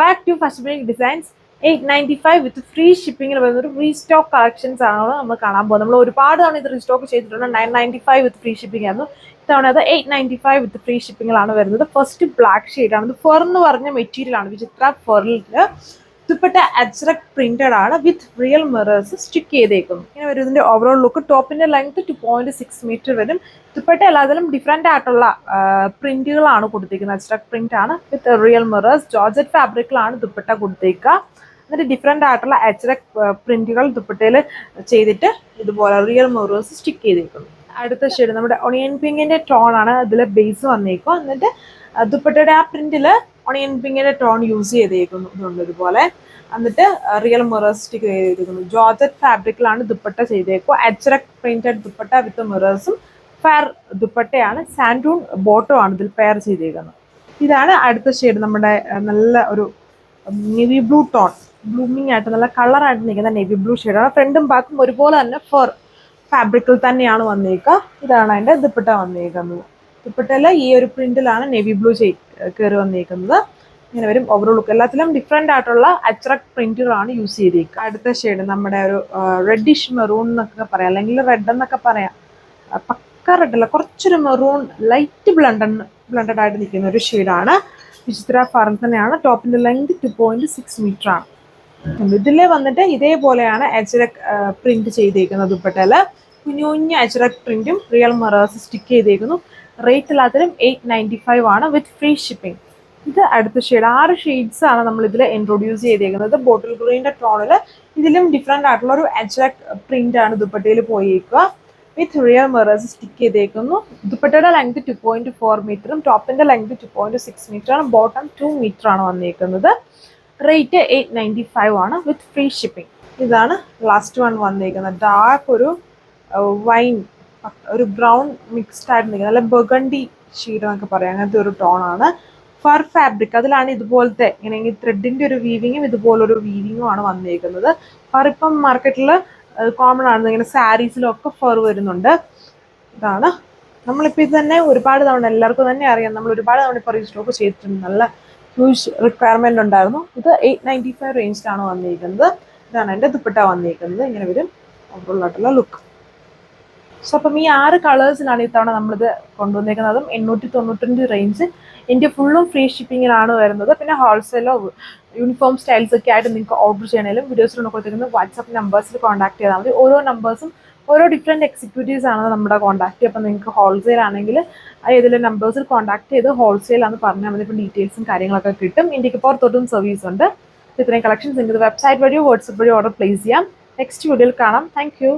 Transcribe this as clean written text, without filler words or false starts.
Back to Fashionable Designs 895 with free shipping restock collections നമ്മൾ കാണാൻ പോകുന്നത്. നമ്മൾ ഒരുപാട് തവണ ഇത് റീസ്റ്റോക്ക് ചെയ്തിട്ടുണ്ട്. 995 with free shipping ആയിരുന്നു. ഇത്തവണ അത് 895 with free shipping ആണ് വരുന്നത്. ഫസ്റ്റ് ബ്ലാക്ക് ഷെയ്ഡ് ആണ്. ഇത് ഫെർ എന്ന് പറഞ്ഞ മെറ്റീരിയൽ ആണ്. വിചിത്ര ഫെറിൽ ദുപ്പട്ട അജ്രക് പ്രിന്റഡ് ആണ് വിത്ത് റിയൽ മിറേഴ്സ് സ്റ്റിക്ക് ചെയ്തേക്കുന്നു. ഇങ്ങനെ വരും ഇതിന്റെ ഓവറോൾ ലുക്ക്. ടോപ്പിന്റെ ലെങ്ത് 2.6 മീറ്റർ വരും. ദുപ്പട്ട എല്ലാത്തിലും ഡിഫറെന്റ് ആയിട്ടുള്ള പ്രിന്റുകളാണ് കൊടുത്തിരിക്കുന്നത്. അജ്രക് പ്രിന്റ് ആണ് വിത്ത് റിയൽ മിറേഴ്സ്. ജോർജറ്റ് ഫാബ്രിക്കിലാണ് ദുപ്പട്ട കൊടുത്തേക്കുക. എന്നിട്ട് ഡിഫറെന്റ് ആയിട്ടുള്ള അജ്രക് പ്രിന്റുകൾ ദുപ്പട്ടയിൽ ചെയ്തിട്ട് ഇതുപോലെ റിയൽ മിറേഴ്സ് സ്റ്റിക്ക് ചെയ്തേക്കുന്നു. അടുത്ത ഷെയ്ഡ് നമ്മുടെ ഒണിയൻ പിങ്കിന്റെ ടോൺ ആണ് ഇതിലെ ബേസ് വന്നേക്കുക. എന്നിട്ട് ദുപ്പട്ടയുടെ ആ പ്രിന്റില് ഒണിയൻ പിങ്കിന്റെ ടോൺ യൂസ് ചെയ്തേക്കുന്നു ഇതുപോലെ. എന്നിട്ട് റിയൽ മിറേഴ്സ് സ്റ്റിക്ക് ചെയ്തേക്കുന്നു. ജോർജറ്റ് ഫാബ്രിക്കിലാണ് ദുപ്പട്ട ചെയ്തേക്കുക. അജ്രക് പ്രിന്റഡ് ദുപ്പട്ട വിത്ത് മിറേഴ്സും ഫെയർ ദുപ്പട്ടയാണ്. സാൻഡൂൺ ബോട്ടോ ആണ് ഇതിൽ പെയർ ചെയ്തേക്കുന്നത്. ഇതാണ് അടുത്ത ഷെയ്ഡ്. നമ്മുടെ നല്ല ഒരു നേവി ബ്ലൂ ടോൺ, ബ്ലൂമിങ് ആയിട്ട് നല്ല കളറായിട്ട് നിൽക്കുന്ന നേവി ബ്ലൂ ഷെയ്ഡാണ്. ഫ്രണ്ടും ബാക്കും ഒരുപോലെ തന്നെ ഫെർ ഫാബ്രിക്കിൽ തന്നെയാണ് വന്നേക്കുക. ഇതാണ് അതിന്റെ ദുപ്പട്ട വന്നേക്കുന്നത്. ദുപ്പട്ടയില് ഈ ഒരു പ്രിന്റിലാണ് നേവി ബ്ലൂ കയറി വന്നേക്കുന്നത്. ഇങ്ങനെ വരും ഓവറോൾ ലുക്ക്. എല്ലാത്തിലും ഡിഫറെന്റ് ആയിട്ടുള്ള അജ്രക് പ്രിന്റുകളാണ് യൂസ് ചെയ്തേക്കുക. അടുത്ത ഷെയ്ഡ് നമ്മുടെ ഒരു റെഡിഷ് മെറൂൺ എന്നൊക്കെ പറയാം, അല്ലെങ്കിൽ റെഡ് എന്നൊക്കെ പറയാം. പക്ക റെഡ് അല്ല, കുറച്ചൊരു മെറൂൺ ലൈറ്റ് ബ്ലണ്ടഡ് ആയിട്ട് നിൽക്കുന്ന ഒരു ഷെയ്ഡാണ്. വിചിത്ര ഫെറിൽ തന്നെയാണ്. ടോപ്പിന്റെ ലെങ്ത് 2.6 മീറ്റർ ആണ്. ഇതില് വന്നിട്ട് ഇതേപോലെയാണ് അജ്രക് പ്രിന്റ് ചെയ്തേക്കുന്നത്. ദുപ്പട്ടയില് കുഞ്ഞു കുഞ്ഞു അജ്രക് പ്രിന്റും റിയൽ മിറേഴ്സ് സ്റ്റിക്ക് ചെയ്തേക്കുന്നു. റേറ്റ് എല്ലാത്തിലും 895 ആണ് വിത്ത് ഫ്രീ ഷിപ്പിംഗ്. ഇത് അടുത്ത ഷെയ്ഡ്. 6 ഷെയ്ഡ്സ് ആണ് നമ്മൾ ഇതിൽ ഇൻട്രൊഡ്യൂസ് ചെയ്തേക്കുന്നത്. ബോട്ടിൽ ഗ്രീൻ്റെ ടോണില് ഇതിലും ഡിഫറെന്റ് ആയിട്ടുള്ള ഒരു അജ്രക് പ്രിന്റ് ആണ് ദുപ്പട്ടയിൽ പോയേക്കുക. വിത്ത് റിയൽ മിറേഴ്സ് സ്റ്റിക്ക് ചെയ്തേക്കുന്നു. ദുപ്പട്ടയുടെ ലെങ്ത് 2.4 മീറ്ററും ടോപ്പിന്റെ ലെങ്ത് 2.6 മീറ്റർ ആണ്. ബോട്ടം 2 മീറ്റർ ആണ് വന്നേക്കുന്നത്. റേറ്റ് 895 ആണ് വിത്ത് ഫ്രീ ഷിപ്പിംഗ്. ഇതാണ് ലാസ്റ്റ് വൺ വന്നേക്കുന്നത്. ഡാർക്ക് ഒരു വൈൻ, ഒരു ബ്രൗൺ മിക്സ്ഡ് ആയിട്ട് നിൽക്കുന്നത്, നല്ല ബർഗണ്ടി ഷെയ്ഡ് എന്നൊക്കെ പറയാം. അങ്ങനത്തെ ഒരു ടോണാണ്. ഫർ ഫാബ്രിക്, അതിലാണ് ഇതുപോലത്തെ ഇങ്ങനെ ത്രെഡിന്റെ ഒരു വീവിങ്ങും ഇതുപോലൊരു വീവിങ്ങും ആണ് വന്നേക്കുന്നത്. ഫർ ഇപ്പം മാർക്കറ്റിൽ കോമൺ ആണ്. ഇങ്ങനെ സാരീസിലും ഒക്കെ ഫർ വരുന്നുണ്ട്. ഇതാണ് നമ്മളിപ്പോൾ ഇത് തന്നെ ഒരുപാട് തവണ എല്ലാവർക്കും തന്നെ അറിയാം. നമ്മൾ ഒരുപാട് തവണ ഇപ്പോൾ റീസ്റ്റോക്ക് ചെയ്തിട്ടുണ്ട്. നല്ല ഹ്യൂജ് റിക്വയർമെന്റ് ഉണ്ടായിരുന്നു. ഇത് 895 റേഞ്ചിലാണ് വന്നിരിക്കുന്നത്. ഇതാണ് എൻ്റെ ദുപ്പട്ട വന്നിരിക്കുന്നത്. ഇങ്ങനെ വരും ഓവറോൾ ആയിട്ടുള്ള ലുക്ക്. സോ അപ്പം ഈ 6 കളേഴ്സിലാണ് ഇത്തവണ നമ്മളിത് കൊണ്ടുവന്നേക്കുന്നതും. 895 റേഞ്ച്. ഇന്ത്യ ഫുള്ളും ഫ്രീ ഷിപ്പിങ്ങിലാണ് വരുന്നത്. പിന്നെ ഹോൾസെയിലോ യൂണിഫോം സ്റ്റൈൽസ് ഒക്കെ ആയിട്ട് നിങ്ങൾക്ക് ഓർഡർ ചെയ്യണമെങ്കിലും വീഡിയോസിൽ കൊടുത്തിരിക്കുന്നത് വാട്സാപ്പ് നമ്പേഴ്സിൽ കോൺടാക്ട് ചെയ്താൽ മതി. ഓരോ നമ്പേഴ്സും ഓരോ ഡിഫറെൻറ്റ് എക്സിക്യൂട്ടീവ്സ് ആണ് നമ്മുടെ കോൺടാക്ട്. അപ്പം നിങ്ങൾക്ക് ഹോൾസെയിൽ ആണെങ്കിൽ ഏതെങ്കിലും നമ്പേഴ്സിൽ കോൺടാക്ട് ചെയ്ത് ഹോൾസെയിൽ ആണെന്ന് പറഞ്ഞാൽ മതി. ഇപ്പം ഡീറ്റെയിൽസും കാര്യങ്ങളൊക്കെ കിട്ടും. ഇന്ത്യക്ക് പുറത്തോട്ടും സർവീസ് ഉണ്ട്. ഇത്രയും കളക്ഷൻസ് നിങ്ങൾക്ക് വെബ്സൈറ്റ് വഴിയോ വാട്സപ്പ് വഴിയോ ഓർഡർ പ്ലേസ് ചെയ്യാം. നെക്സ്റ്റ് വീഡിയോയിൽ കാണാം. Thank you.